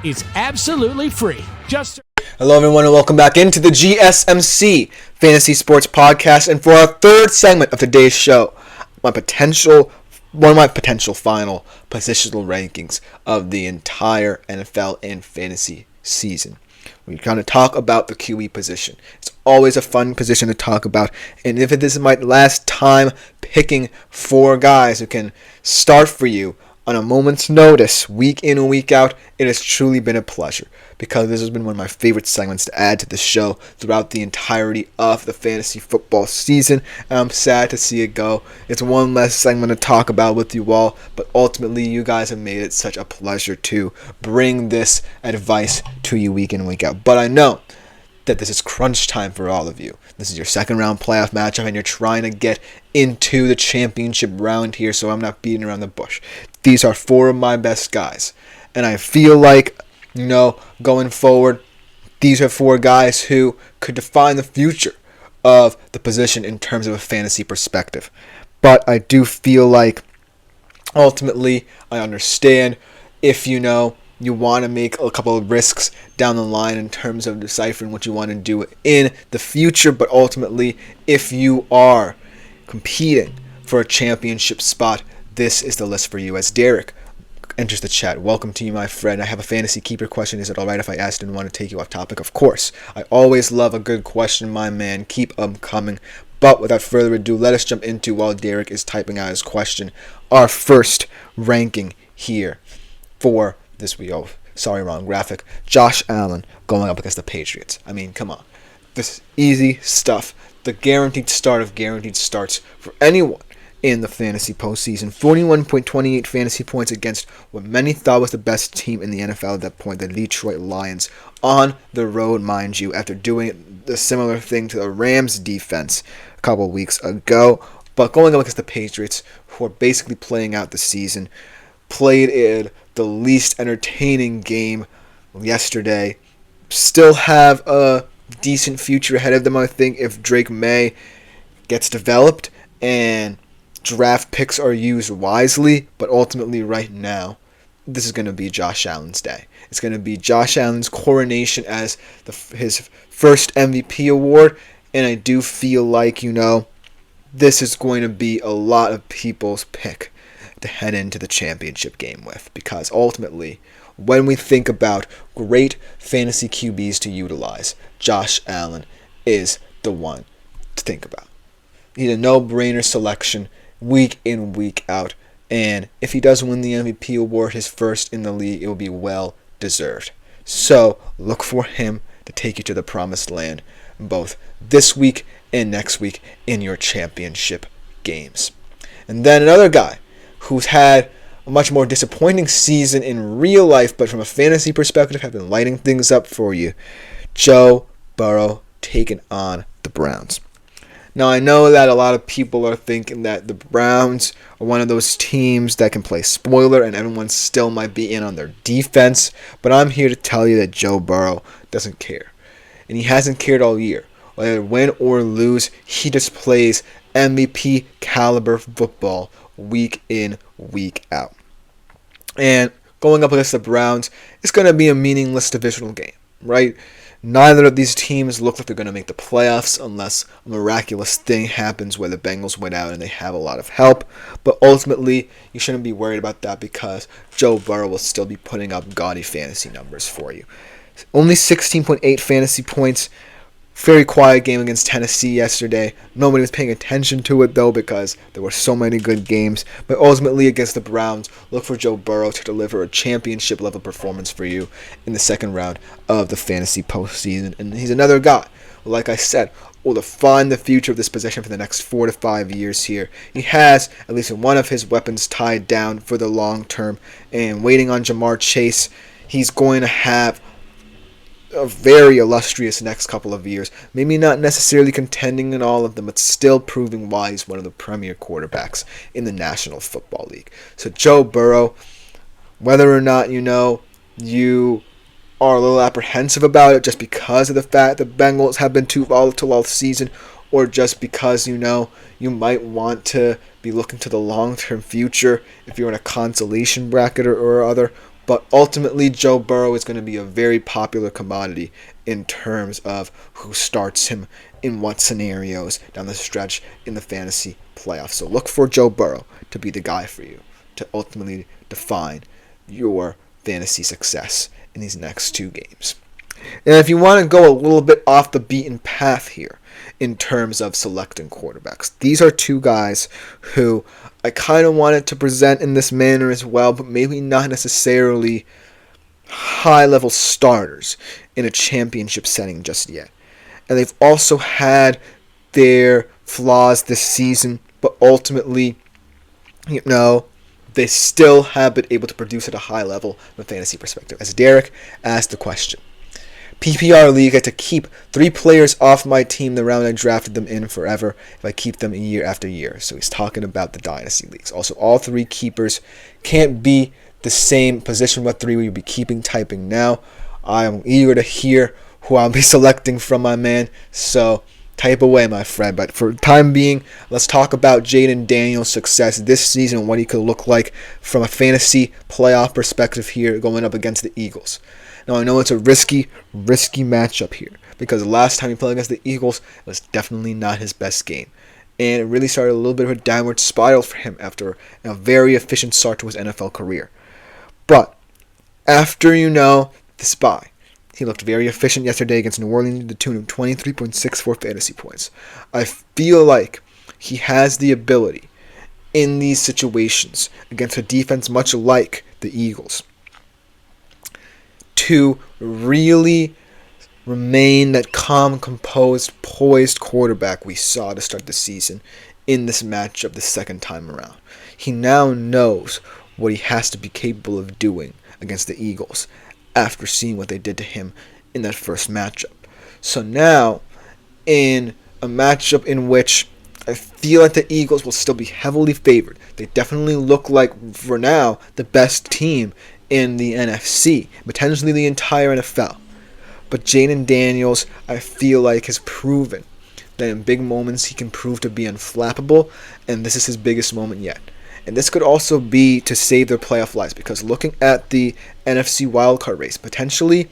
It's absolutely free. Hello everyone and welcome back into the GSMC Fantasy Sports Podcast, and for our third segment of today's show, one of my potential final positional rankings of the entire NFL and fantasy season. We're going to talk about the QB position. It's always a fun position to talk about, and if this is my last time picking four guys who can start for you on a moment's notice, week in and week out, it has truly been a pleasure, because this has been one of my favorite segments to add to the show throughout the entirety of the fantasy football season, and I'm sad to see it go. It's one less segment to talk about with you all, but ultimately you guys have made it such a pleasure to bring this advice to you week in and week out. But I know that this is crunch time for all of you. This is your second round playoff matchup, and you're trying to get into the championship round here, so I'm not beating around the bush. These are four of my best guys, and I feel like, going forward, these are four guys who could define the future of the position in terms of a fantasy perspective. But I do feel like, ultimately, I understand if you want to make a couple of risks down the line in terms of deciphering what you want to do in the future, but ultimately, if you are competing for a championship spot, this is the list for you. As Derek enters the chat, welcome to you, my friend. I have a fantasy keeper question. Is it alright if I asked and want to take you off topic? Of course. I always love a good question, my man. Keep them coming. But without further ado, let us jump into, while Derek is typing out his question, our first ranking here for this week. Oh, sorry, wrong graphic. Josh Allen going up against the Patriots. I mean, come on. This is easy stuff. The guaranteed start of guaranteed starts for anyone in the fantasy postseason. 41.28 fantasy points against what many thought was the best team in the NFL at that point, the Detroit Lions, on the road, mind you, after doing the similar thing to the Rams defense a couple weeks ago. But going up against the Patriots, who are basically playing out the season, played in the least entertaining game yesterday, still have a decent future ahead of them, I think, if Drake May gets developed and draft picks are used wisely. But ultimately, right now, this is going to be Josh Allen's day. It's going to be Josh Allen's coronation as his first MVP award, and I do feel like, this is going to be a lot of people's pick to head into the championship game with, because ultimately, when we think about great fantasy QBs to utilize, Josh Allen is the one to think about. He's a no-brainer selection week in, week out, and if he does win the MVP award, his first in the league, it will be well deserved. So look for him to take you to the promised land both this week and next week in your championship games. And then another guy who's had a much more disappointing season in real life, but from a fantasy perspective have been lighting things up for you, Joe Burrow taking on the Browns. Now, I know that a lot of people are thinking that the Browns are one of those teams that can play spoiler and everyone still might be in on their defense, but I'm here to tell you that Joe Burrow doesn't care. And he hasn't cared all year. Whether win or lose, he just plays MVP caliber football week in, week out. And going up against the Browns, it's going to be a meaningless divisional game, right? Neither of these teams look like they're going to make the playoffs unless a miraculous thing happens where the Bengals win out and they have a lot of help. But ultimately, you shouldn't be worried about that, because Joe Burrow will still be putting up gaudy fantasy numbers for you. Only 16.8 fantasy points. Very quiet game against Tennessee yesterday. Nobody was paying attention to it, though, because there were so many good games. But ultimately, against the Browns, look for Joe Burrow to deliver a championship-level performance for you in the second round of the fantasy postseason. And he's another guy, like I said, will define the future of this position for the next 4 to 5 years here. He has at least one of his weapons tied down for the long term. And waiting on Jamar Chase, he's going to have a very illustrious next couple of years. Maybe not necessarily contending in all of them, but still proving why he's one of the premier quarterbacks in the National Football League. So Joe Burrow, whether or not you are a little apprehensive about it just because of the fact the Bengals have been too volatile all season, or just because you might want to be looking to the long-term future if you're in a consolation bracket or other, But ultimately, Joe Burrow is going to be a very popular commodity in terms of who starts him in what scenarios down the stretch in the fantasy playoffs. So look for Joe Burrow to be the guy for you to ultimately define your fantasy success in these next two games. And if you want to go a little bit off the beaten path here in terms of selecting quarterbacks, these are two guys who I kind of wanted to present in this manner as well, but maybe not necessarily high-level starters in a championship setting just yet. And they've also had their flaws this season, but ultimately, they still have been able to produce at a high level from a fantasy perspective. As Derek asked the question, PPR league, I had to keep 3 players off my team the round I drafted them in forever if I keep them year after year. So he's talking about the dynasty leagues. Also, all 3 keepers can't be the same position. What 3 will you be keeping? Typing now. I am eager to hear who I'll be selecting from my man. So type away, my friend. But for the time being, let's talk about Jaden Daniels' success this season and what he could look like from a fantasy playoff perspective here going up against the Eagles. Now, I know it's a risky matchup here because the last time he played against the Eagles was definitely not his best game. And it really started a little bit of a downward spiral for him after a very efficient start to his NFL career. But after this bye, he looked very efficient yesterday against New Orleans to the tune of 23.64 fantasy points. I feel like he has the ability in these situations against a defense much like the Eagles to really remain that calm, composed, poised quarterback we saw to start the season in this matchup the second time around. He now knows what he has to be capable of doing against the Eagles after seeing what they did to him in that first matchup. So now, in a matchup in which I feel like the Eagles will still be heavily favored, they definitely look like, for now, the best team in the NFC, potentially the entire NFL. But Jaden Daniels, I feel like, has proven that in big moments he can prove to be unflappable, and this is his biggest moment yet. And this could also be to save their playoff lives, because looking at the NFC wildcard race, potentially,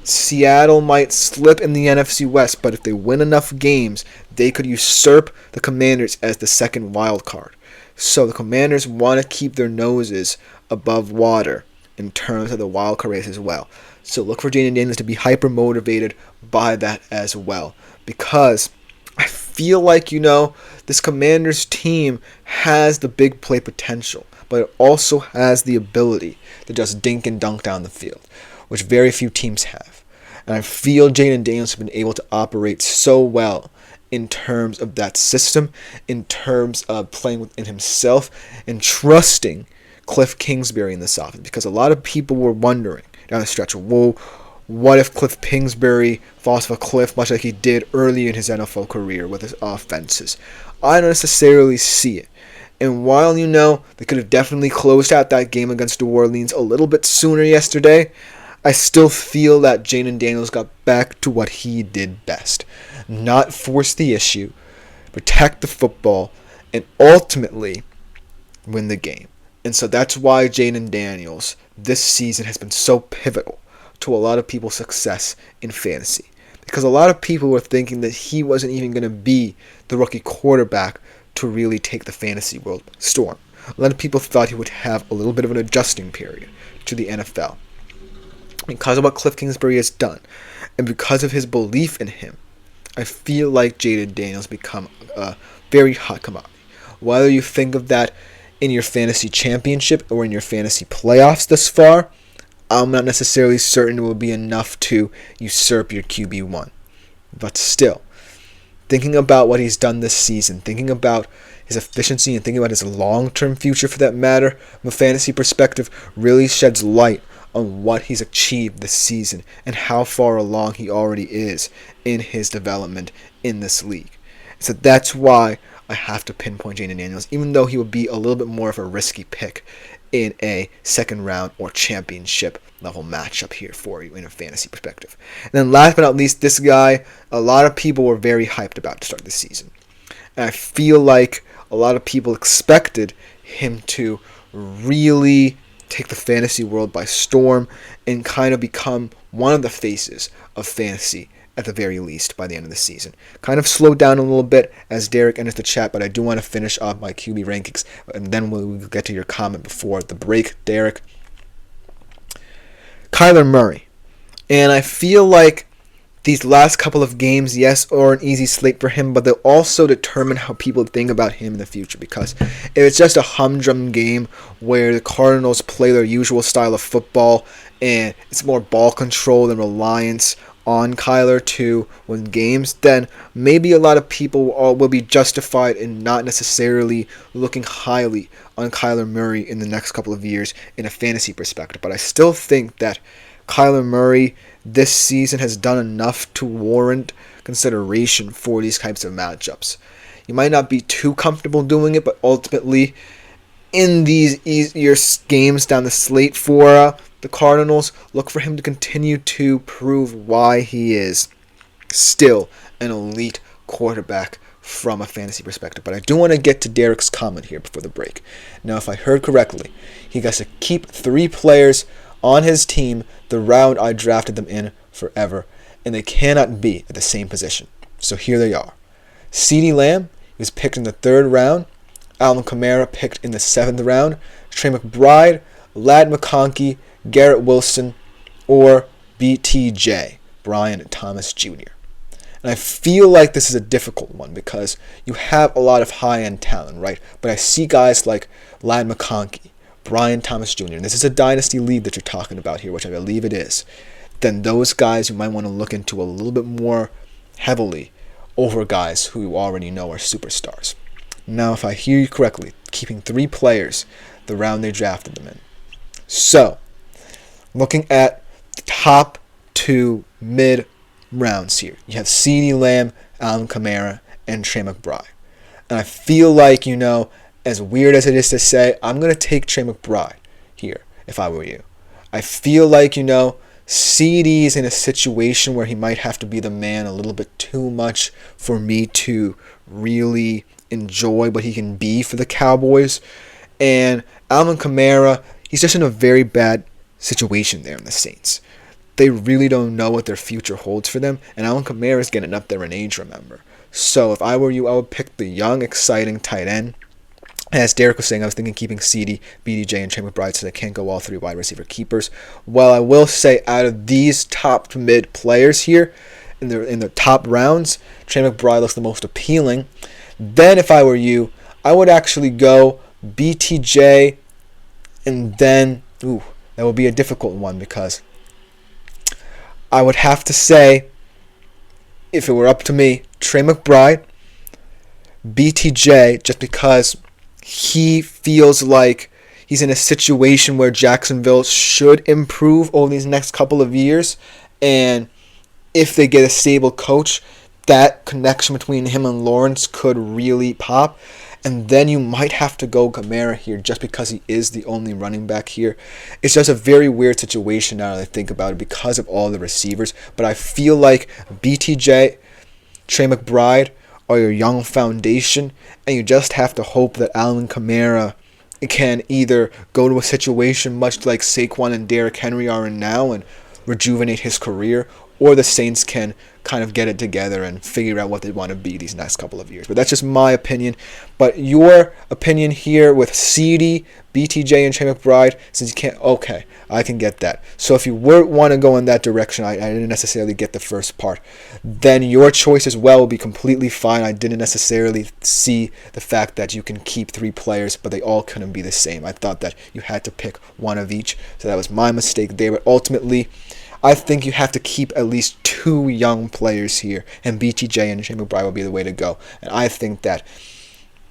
Seattle might slip in the NFC West, but if they win enough games, they could usurp the Commanders as the second wild card. So the Commanders want to keep their noses above water in terms of the wildcard race as well. So look for Jaden Daniels to be hyper motivated by that as well, because I feel like, this Commanders team has the big play potential, but it also has the ability to just dink and dunk down the field, which very few teams have. And I feel Jaden Daniels has been able to operate so well in terms of that system, in terms of playing within himself, and trusting Cliff Kingsbury in this offense. Because a lot of people were wondering down the stretch, whoa, what if Cliff Kingsbury falls off a cliff much like he did early in his NFL career with his offenses? I don't necessarily see it. And while they could have definitely closed out that game against New Orleans a little bit sooner yesterday, I still feel that Jaden Daniels got back to what he did best. Not force the issue, protect the football, and ultimately win the game. And so that's why Jaden Daniels this season has been so pivotal to a lot of people's success in fantasy. Because a lot of people were thinking that he wasn't even going to be the rookie quarterback to really take the fantasy world by storm. A lot of people thought he would have a little bit of an adjusting period to the NFL. Because of what Cliff Kingsbury has done, and because of his belief in him, I feel like Jaden Daniels become a very hot commodity. Whether you think of that in your fantasy championship or in your fantasy playoffs thus far, I'm not necessarily certain it will be enough to usurp your QB1. But still, thinking about what he's done this season, thinking about his efficiency and thinking about his long-term future for that matter, from a fantasy perspective, really sheds light on what he's achieved this season and how far along he already is in his development in this league. So that's why I have to pinpoint Jaden Daniels, even though he would be a little bit more of a risky pick in a second round or championship level matchup here for you in a fantasy perspective. And then last but not least, this guy, a lot of people were very hyped about to start this season. And I feel like a lot of people expected him to really take the fantasy world by storm and kind of become one of the faces of fantasy at the very least by the end of the season. Kind of slowed down a little bit as Derek enters the chat, but I do want to finish off my QB rankings, and then we'll get to your comment before the break, Derek. Kyler Murray. And I feel like these last couple of games, yes, are an easy slate for him, but they'll also determine how people think about him in the future. Because if it's just a humdrum game where the Cardinals play their usual style of football and it's more ball control and reliance on Kyler to win games, then maybe a lot of people will be justified in not necessarily looking highly on Kyler Murray in the next couple of years in a fantasy perspective. But I still think that Kyler Murray this season has done enough to warrant consideration for these types of matchups. You might not be too comfortable doing it, but ultimately in these easier games down the slate for the Cardinals, look for him to continue to prove why he is still an elite quarterback from a fantasy perspective. But I do want to get to Derek's comment here before the break. Now, if I heard correctly, he got to keep 3 players on his team the round I drafted them in forever, and they cannot be at the same position. So here they are. CeeDee Lamb was picked in the 3rd round. Alvin Kamara picked in the 7th round. Trey McBride, Ladd McConkey, Garrett Wilson, or BTJ, Brian Thomas Jr. And I feel like this is a difficult one because you have a lot of high-end talent, right? But I see guys like Ladd McConkey, Brian Thomas Jr., and this is a dynasty league that you're talking about here, which I believe it is, then those guys you might want to look into a little bit more heavily over guys who you already know are superstars. Now, if I hear you correctly, keeping 3 players the round they drafted them in. So, looking at the top 2 mid-rounds here, you have CeeDee Lamb, Alvin Kamara, and Trey McBride. And I feel like, as weird as it is to say, I'm going to take Trey McBride here if I were you. I feel like, CeeDee is in a situation where he might have to be the man a little bit too much for me to really enjoy what he can be for the Cowboys. And Alvin Kamara, he's just in a very bad situation there in the Saints. They really don't know what their future holds for them, and Alvin Kamara is getting up there in age, remember. So if I were you, I would pick the young, exciting tight end. As Derek was saying, I was thinking keeping CeeDee, BDJ, and Trey McBride so they can't go all 3 wide receiver keepers. Well, I will say out of these top to mid players here, in the top rounds, Trey McBride looks the most appealing. Then if I were you, I would actually go BTJ, and then, that would be a difficult one because I would have to say, if it were up to me, Trey McBride, BTJ, just because he feels like he's in a situation where Jacksonville should improve over these next couple of years. And if they get a stable coach, that connection between him and Lawrence could really pop. And then you might have to go Kamara here just because he is the only running back here. It's just a very weird situation now that I think about it because of all the receivers. But I feel like BTJ, Trey McBride are your young foundation, and you just have to hope that Alvin Kamara can either go to a situation much like Saquon and Derrick Henry are in now and rejuvenate his career, or the Saints can kind of get it together and figure out what they want to be these next couple of years. But that's just my opinion. But your opinion here with CeeDee, BTJ, and Trey McBride, since you can't, okay, I can get that. So if you want to go in that direction, I didn't necessarily get the first part, then your choice as well will be completely fine. I didn't necessarily see the fact that you can keep 3 players, but they all couldn't be the same. I thought that you had to pick one of each, so that was my mistake there. But ultimately, I think you have to keep at least 2 young players here, and BTJ and Trey McBride will be the way to go. And I think that,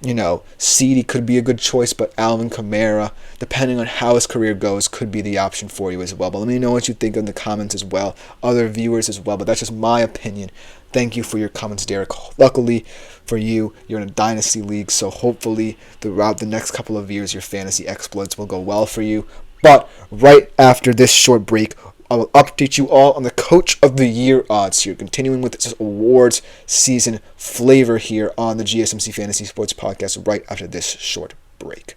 CeeDee could be a good choice, but Alvin Kamara, depending on how his career goes, could be the option for you as well. But let me know what you think in the comments as well, other viewers as well. But that's just my opinion. Thank you for your comments, Derek. Luckily for you, you're in a dynasty league, so hopefully throughout the next couple of years, your fantasy exploits will go well for you. But right after this short break, I will update you all on the Coach of the Year odds here, continuing with this awards season flavor here on the GSMC Fantasy Sports Podcast right after this short break.